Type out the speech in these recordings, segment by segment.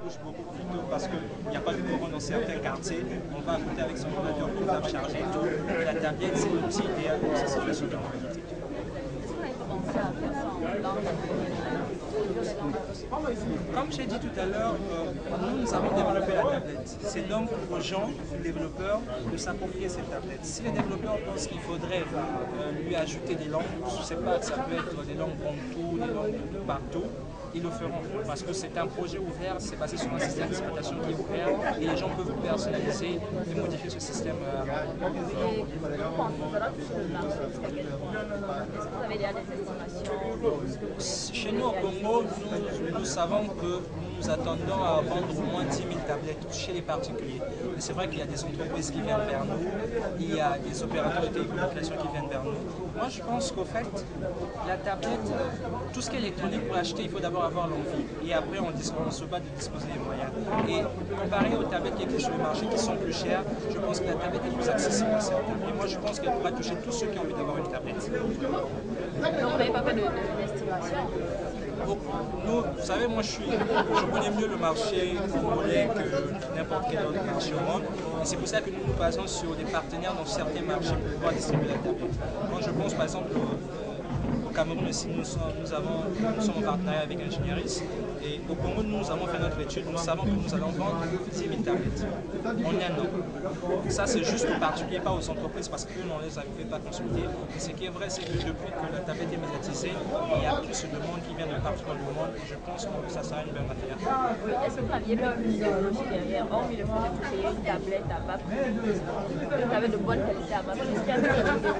couche beaucoup plus tôt parce qu'il n'y a pas de courant dans certains quartiers. On va à côté avec son ordinateur portable chargé et tout. La tablette, c'est l'outil idéal pour ces situations de mobilité. Comme j'ai dit tout à l'heure, nous avons développé la tablette. C'est donc aux gens, aux développeurs, de s'approprier cette tablette. Si les développeurs pensent qu'il faudrait lui ajouter des langues, je ne sais pas, ça peut être des langues bantou, des langues de partout, ils le feront. Parce que c'est un projet ouvert, c'est basé sur un système d'exploitation qui est ouvert et les gens peuvent personnaliser et modifier ce système. Chez nous au Congo, nous savons que nous attendons à vendre au moins 10 000 tablettes chez les particuliers. Mais c'est vrai qu'il y a des entreprises qui viennent vers nous, il y a des opérateurs de télécommunications qui viennent vers nous. Moi je pense qu'au fait, la tablette, tout ce qui est électronique pour acheter, il faut d'abord avoir l'envie. Et après on se bat de disposer des moyens. Et comparé aux tablettes qui existent sur le marché qui sont plus chères, je pense que la tablette est plus accessible à certains. Et moi je pense qu'elle pourra toucher tous ceux qui ont envie d'avoir une tablette. Donc vous n'avez pas fait d'estimation? Nous, vous savez, moi je connais mieux le marché congolais que n'importe quel autre marché au monde. Et c'est pour ça que nous nous basons sur des partenaires dans certains marchés pour pouvoir distribuer la tablette. Moi je pense par exemple au Cameroun aussi, nous sommes en partenariat avec Ingénieris. Et au Congo, nous avons fait notre étude, nous savons que nous allons vendre 10 000 tablettes en un an. Ça, c'est juste aux particuliers, pas aux entreprises, parce qu'eux, on ne les avait pas consultés. Et ce qui est vrai, c'est que depuis que la tablette est médiatisée, il y a plus de monde qui vient de partout dans le monde. Et je pense que ça sera une bonne affaire. Oui, est-ce que vous n'aviez pas une idéologie derrière, hormis le fait de créer une tablette à bas prix, une tablette de bonne qualité à bas prix? Est-ce qu'il y a une idéologie?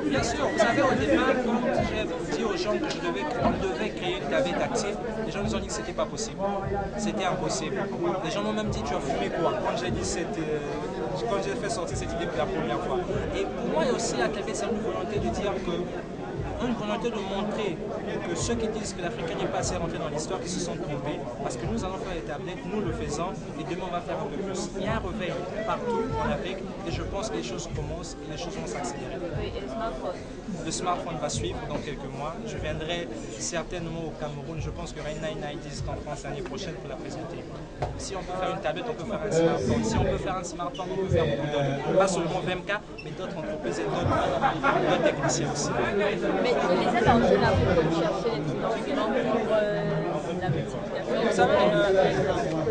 Bien sûr, vous savez, au départ, quand j'ai dit aux gens que on devait créer une tablette active, les gens nous ont dit que c'était pas possible. C'était impossible. Les gens m'ont même dit, tu as fumé quoi? Quand j'ai fait sortir cette idée pour la première fois. Et pour moi aussi, la tablette, c'est une volonté de dire que une volonté de montrer que ceux qui disent que l'Africain n'est pas assez rentré dans l'histoire, qui se sont trompés, parce que nous allons faire les tablettes, nous le faisons, et demain on va faire un peu plus. Il y a un réveil partout en Afrique, et je pense que les choses commencent et les choses vont s'accélérer. Oui, et le smartphone? Le smartphone va suivre dans quelques mois. Je viendrai certainement au Cameroun, je pense qu'il y aura une 990 en France l'année prochaine pour la présenter. Si on peut faire une tablette, on peut faire un smartphone. Si on peut faire un smartphone, on peut faire beaucoup d'autres. Pas seulement VMK, mais d'autres entreprises et d'autres techniciens aussi. Mais les aides en général pour chercher les financements pour la multiplication. Vous savez,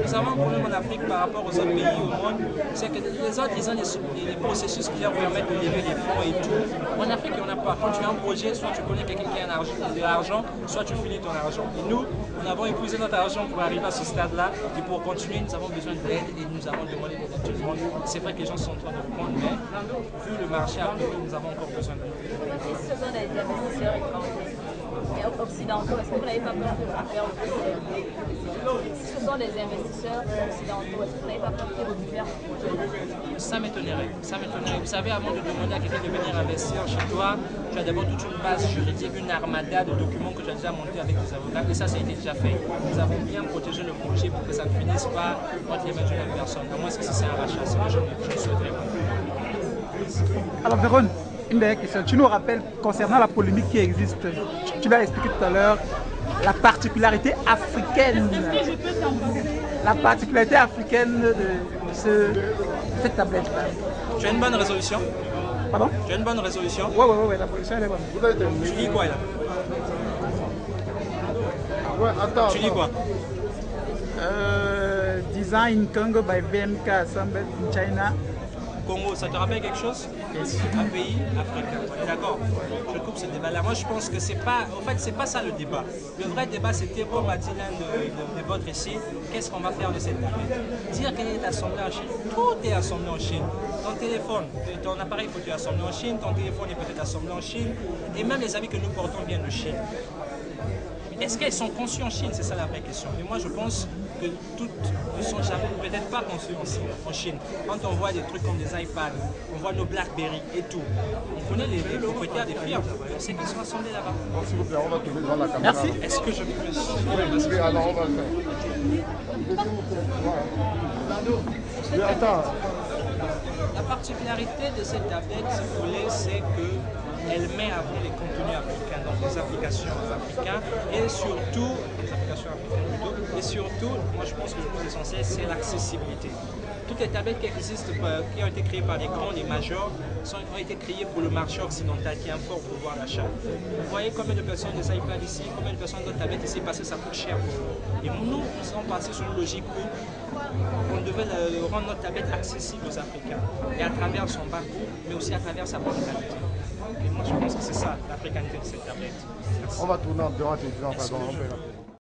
nous avons un problème en Afrique par rapport aux autres pays au monde, c'est que les autres, ils ont des processus qui leur permettent de lever les fonds et tout. En Afrique, il n'y en a pas. Quand tu as un projet, soit tu connais quelqu'un qui a de l'argent, soit tu finis ton argent. Et nous, nous avons épuisé notre argent pour arriver à ce stade-là. Et pour continuer, nous avons besoin d'aide et nous avons demandé d'aide à tout le monde. C'est vrai que les gens sont en train de reprendre, mais vu le marché africain, nous avons encore besoin d'aide. Et si ce sont des investisseurs étrangers et occidentaux, est-ce que vous n'avez pas peur de faire si ce sont des investisseurs occidentaux, est-ce que vous n'avez pas peur qu'ils récupèrent ce projet? Ça m'étonnerait. Vous savez, avant de demander à quelqu'un de venir investir chez toi, tu as d'abord toute une base juridique, une armada de documents que tu as déjà monté avec des avocats. Et ça a été déjà fait. Nous avons bien protégé le projet pour que ça ne finisse pas entre les mains d'une personne. À moins que si c'est un rachat, c'est que je ne souhaiterais pas. Alors, Vérone, une dernière question. Tu nous rappelles, concernant la polémique qui existe, tu l'as expliqué tout à l'heure, la particularité africaine. La particularité africaine de cette tablette-là. Tu as une bonne résolution? Pardon? Tu as une bonne résolution? Ouais, la position elle est bonne. Tu lis quoi là? Ouais, attends. Tu lis quoi? Design Congo by VMK assembled in China. Congo, ça te rappelle quelque chose? Un pays africain. On est d'accord? Je coupe ce débat-là. Moi, je pense que c'est pas. En fait, c'est pas ça le débat. Le vrai débat, c'était, comme a dit l'un de votre ici, qu'est-ce qu'on va faire de cette tablette? Dire qu'elle est assemblée en Chine. Tout est assemblé en Chine. Ton téléphone, ton appareil faut assemblé en Chine, ton téléphone est peut-être assemblé en Chine, et même les amis que nous portons viennent de Chine. Est-ce qu'elles sont conçues en Chine? C'est ça la vraie question. Et moi, je pense que toutes ne sont jamais, peut-être pas conçues en Chine. Quand on voit des trucs comme des iPads, on voit nos BlackBerry et tout, on connaît les propriétaires des firmes, on sait qu'ils sont assemblés là-bas. S'il vous plaît, on va tomber devant la caméra. Merci. Est-ce que je peux... Oui, alors on va le faire. Oui, attends. La particularité de cette tablette, si vous voulez, c'est qu'elle met à vous les contenus africains, donc les applications africaines et surtout les applications africaines. surtout, moi je pense que le plus essentiel, c'est l'accessibilité. Toutes les tablettes qui existent, qui ont été créées par les grands, les majors, ont été créées pour le marché occidental qui a un fort pouvoir d'achat. Vous voyez combien de personnes des iPads ici, combien de personnes d'autres tablettes ici, parce que ça coûte cher pour eux. Et nous, nous sommes passés sur une logique où on devait rendre notre tablette accessible aux Africains, et à travers son parcours, mais aussi à travers sa bonne qualité. Et moi je pense que c'est ça, l'africanité de cette tablette. Merci. On va tourner en dehors des gens, par exemple.